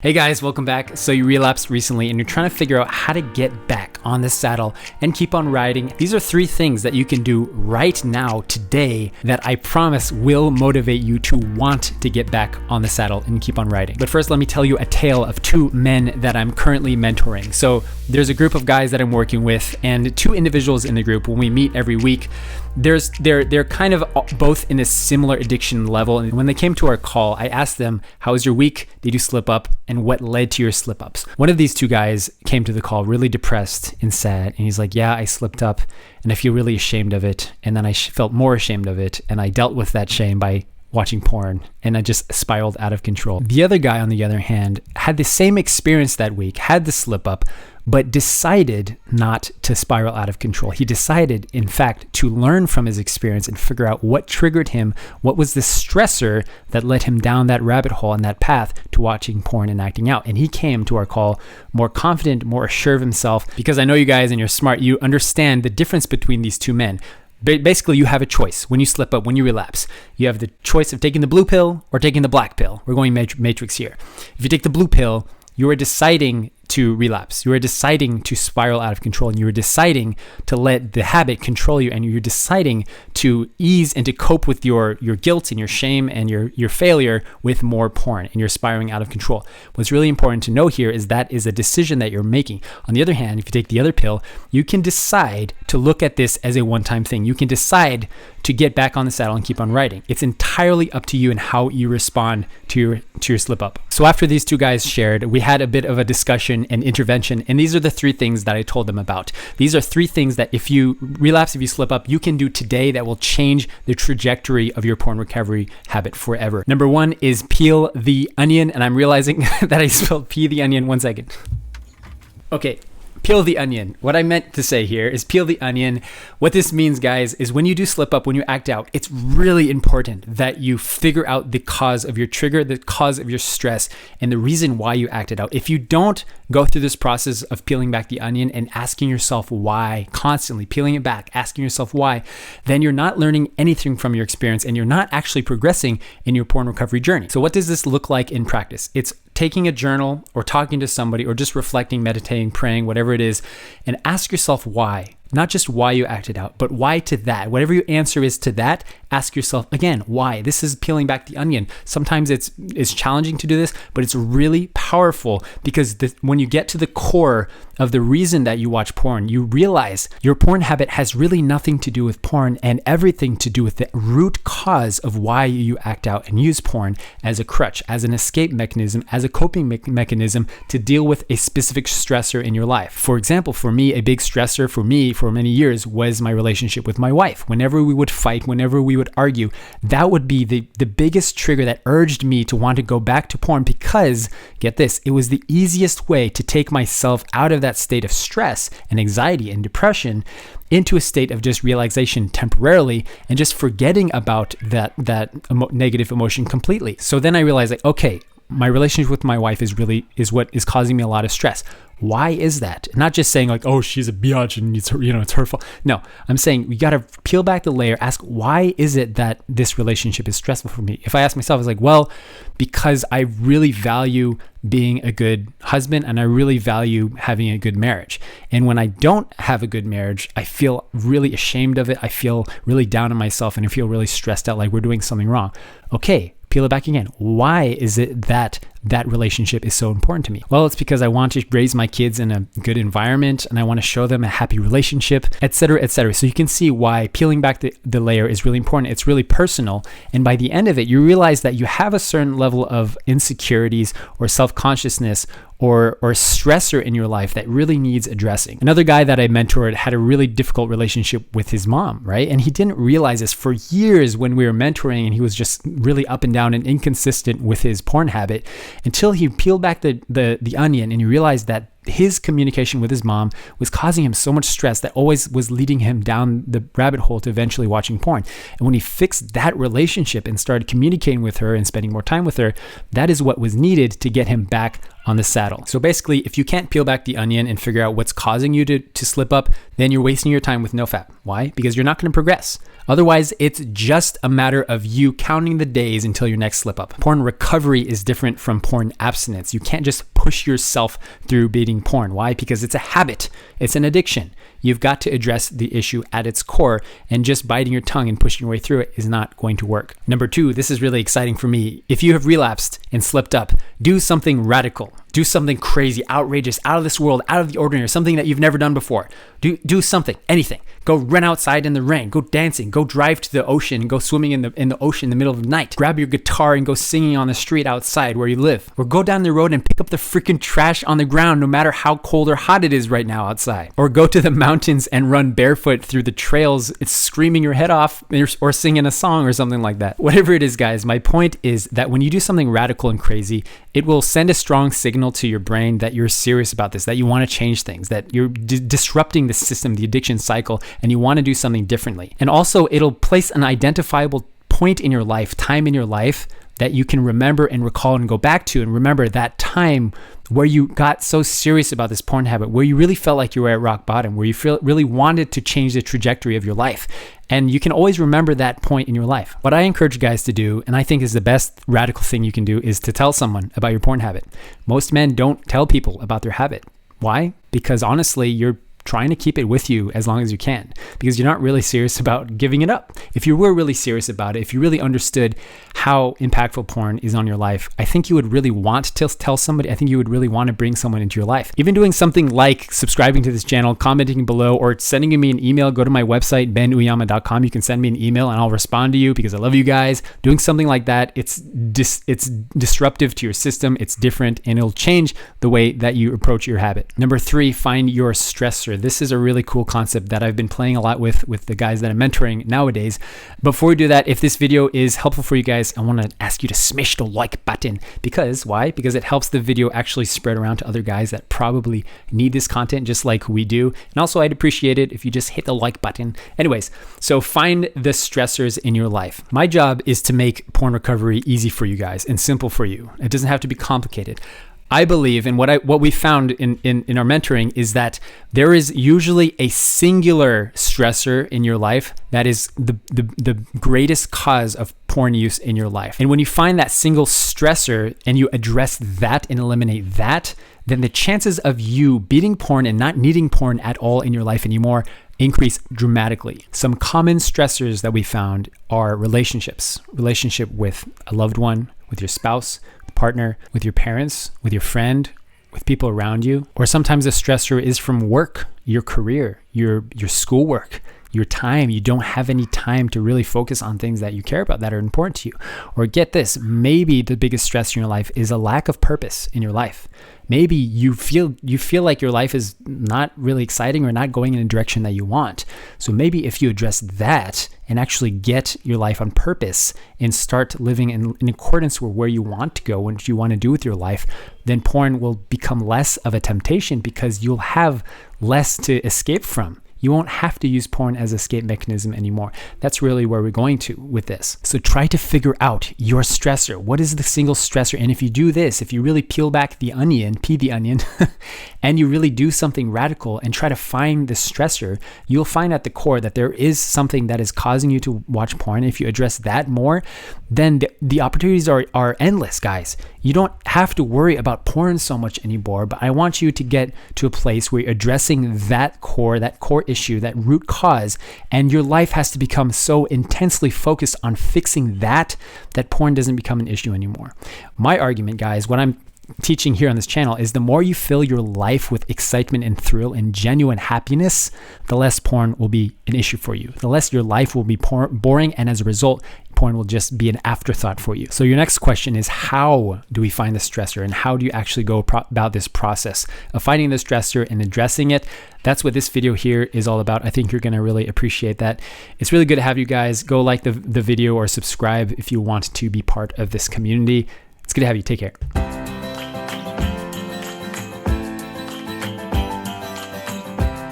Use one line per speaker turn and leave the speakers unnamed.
Hey guys, welcome back. So you relapsed recently and you're trying to figure out how to get back on the saddle and keep on riding. These are 3 things that you can do right now, today, that I promise will motivate you to want to get back on the saddle and keep on riding. But first, let me tell you a tale of 2 men that I'm currently mentoring. So there's a group of guys that I'm working with and 2 individuals in the group. When we meet every week, they're kind of both in a similar addiction level. And when they came to our call, I asked them, how was your week? Did you slip up? And what led to your slip ups? One of these 2 guys came to the call really depressed and sad. And he's like, yeah, I slipped up and I feel really ashamed of it. And then I felt more ashamed of it. And I dealt with that shame by watching porn, and I just spiraled out of control. The other guy, on the other hand, had the same experience that week, had the slip up, but decided not to spiral out of control. He decided, in fact, to learn from his experience and figure out what triggered him, what was the stressor that led him down that rabbit hole and that path to watching porn and acting out. And he came to our call more confident, more assured of himself, because I know you guys and you're smart, you understand the difference between these 2 men. Basically, you have a choice when you slip up, when you relapse. You have the choice of taking the blue pill or taking the black pill. We're going matrix here. If you take the blue pill, you are deciding to relapse. You are deciding to spiral out of control, and you are deciding to let the habit control you, and you're deciding to ease and to cope with your guilt and your shame and your failure with more porn, and you're spiraling out of control. What's really important to know here is that is a decision that you're making. On the other hand, if you take the other pill, you can decide to look at this as a one-time thing. You can decide to get back on the saddle and keep on riding. It's entirely up to you and how you respond to your slip up. So after these 2 guys shared, we had a bit of a discussion and intervention, and these are the 3 things that I told them about. These are 3 things that if you relapse, if you slip up, you can do today that will change the trajectory of your porn recovery habit forever. Number 1 is peel the onion, and I'm realizing that I spelled peel the onion. 1 second. Okay. Peel the onion. What I meant to say here is peel the onion. What this means, guys, is when you do slip up, when you act out, it's really important that you figure out the cause of your trigger, the cause of your stress, and the reason why you acted out. If you don't go through this process of peeling back the onion and asking yourself why, constantly peeling it back, asking yourself why, then you're not learning anything from your experience and you're not actually progressing in your porn recovery journey. So what does this look like in practice? It's taking a journal or talking to somebody or just reflecting, meditating, praying, whatever it is, and ask yourself why. Not just why you acted out, but why to that. Whatever your answer is to that, ask yourself again, why? This is peeling back the onion. Sometimes it's challenging to do this, but it's really powerful because when you get to the core of the reason that you watch porn, you realize your porn habit has really nothing to do with porn and everything to do with the root cause of why you act out and use porn as a crutch, as an escape mechanism, as a coping mechanism to deal with a specific stressor in your life. For example, for me, a big stressor for me for many years was my relationship with my wife. Whenever we would fight, whenever we would argue, that would be the biggest trigger that urged me to want to go back to porn because, get this, it was the easiest way to take myself out of that state of stress and anxiety and depression into a state of just realization temporarily and just forgetting about that negative emotion completely. So then I realized, like, okay, my relationship with my wife is what is causing me a lot of stress. Why is that? Not just saying like, oh, she's a biatch and it's her fault. No, I'm saying we got to peel back the layer, ask why is it that this relationship is stressful for me? If I ask myself, it's like, well, because I really value being a good husband and I really value having a good marriage. And when I don't have a good marriage, I feel really ashamed of it. I feel really down on myself and I feel really stressed out, like we're doing something wrong. Okay, peel it back again. Why is it that relationship is so important to me? Well, it's because I want to raise my kids in a good environment and I want to show them a happy relationship, etc., etc. So you can see why peeling back the layer is really important. It's really personal. And by the end of it, you realize that you have a certain level of insecurities or self-consciousness or stressor in your life that really needs addressing. Another guy that I mentored had a really difficult relationship with his mom, right? And he didn't realize this for years when we were mentoring, and he was just really up and down and inconsistent with his porn habit until he peeled back the onion and he realized that his communication with his mom was causing him so much stress that always was leading him down the rabbit hole to eventually watching porn. And when he fixed that relationship and started communicating with her and spending more time with her, that is what was needed to get him back on the saddle. So basically, if you can't peel back the onion and figure out what's causing you to slip up, then you're wasting your time with NoFap. Why? Because you're not going to progress. Otherwise, it's just a matter of you counting the days until your next slip up. Porn recovery is different from porn abstinence. You can't just push yourself through beating porn. Why? Because it's a habit. It's an addiction. You've got to address the issue at its core, and just biting your tongue and pushing your way through it is not going to work. Number 2, this is really exciting for me. If you have relapsed and slipped up, do something radical. Do something crazy, outrageous, out of this world, out of the ordinary, something that you've never done before. Do something, anything. Go run outside in the rain, go dancing, go drive to the ocean, go swimming in the ocean in the middle of the night. Grab your guitar and go singing on the street outside where you live. Or go down the road and pick up the freaking trash on the ground no matter how cold or hot it is right now outside. Or go to the mountains and run barefoot through the trails, it's screaming your head off or singing a song or something like that. Whatever it is, guys, my point is that when you do something radical and crazy, it will send a strong signal to your brain that you're serious about this, that you want to change things, that you're disrupting the system, the addiction cycle, and you want to do something differently. And also, it'll place an identifiable point in your life, time in your life, that you can remember and recall and go back to, and remember that time where you got so serious about this porn habit, where you really felt like you were at rock bottom, where you really wanted to change the trajectory of your life. And you can always remember that point in your life. What I encourage you guys to do, and I think is the best radical thing you can do, is to tell someone about your porn habit. Most men don't tell people about their habit. Why? Because honestly, you're trying to keep it with you as long as you can, because you're not really serious about giving it up. If you were really serious about it, if you really understood how impactful porn is on your life, I think you would really want to tell somebody. I think you would really want to bring someone into your life. Even doing something like subscribing to this channel, commenting below, or sending me an email. Go to my website, benuyama.com. You can send me an email and I'll respond to you because I love you guys. Doing something like that, it's disruptive to your system. It's different, and it'll change the way that you approach your habit. Number 3, find your stressor. This is a really cool concept that I've been playing a lot with the guys that I'm mentoring nowadays. Before we do that, if this video is helpful for you guys, I want to ask you to smash the like button. Because why? Because it helps the video actually spread around to other guys that probably need this content just like we do. And also, I'd appreciate it if you just hit the like button. Anyways, so find the stressors in your life. My job is to make porn recovery easy for you guys and simple for you. It doesn't have to be complicated. I believe, and what we found in our mentoring is that there is usually a singular stressor in your life that is the greatest cause of porn use in your life. And when you find that single stressor and you address that and eliminate that, then the chances of you beating porn and not needing porn at all in your life anymore increase dramatically. Some common stressors that we found are relationship with a loved one, with your spouse, partner, with your parents, with your friend, with people around you. Or sometimes the stressor is from work, your career, your schoolwork, your time. You don't have any time to really focus on things that you care about that are important to you. Or get this, maybe the biggest stress in your life is a lack of purpose in your life. Maybe you feel like your life is not really exciting or not going in a direction that you want. So maybe if you address that and actually get your life on purpose and start living in accordance with where you want to go and what you want to do with your life, then porn will become less of a temptation because you'll have less to escape from. You won't have to use porn as an escape mechanism anymore. That's really where we're going to with this. So try to figure out your stressor. What is the single stressor? And if you do this, if you really peel back the onion, and you really do something radical and try to find the stressor, you'll find at the core that there is something that is causing you to watch porn. If you address that more, then the opportunities are endless, guys. You don't have to worry about porn so much anymore, but I want you to get to a place where you're addressing that core issue, that root cause, and your life has to become so intensely focused on fixing that porn doesn't become an issue anymore. My argument, guys, what I'm teaching here on this channel is the more you fill your life with excitement and thrill and genuine happiness, the less porn will be an issue for you. The less your life will be boring, and as a result, porn will just be an afterthought for you. So your next question is, how do we find the stressor, and how do you actually go about this process of finding the stressor and addressing it? That's what this video here is all about. I think you're going to really appreciate that. It's really good to have you guys. Go like the video or subscribe if you want to be part of this community. It's good to have you. Take care.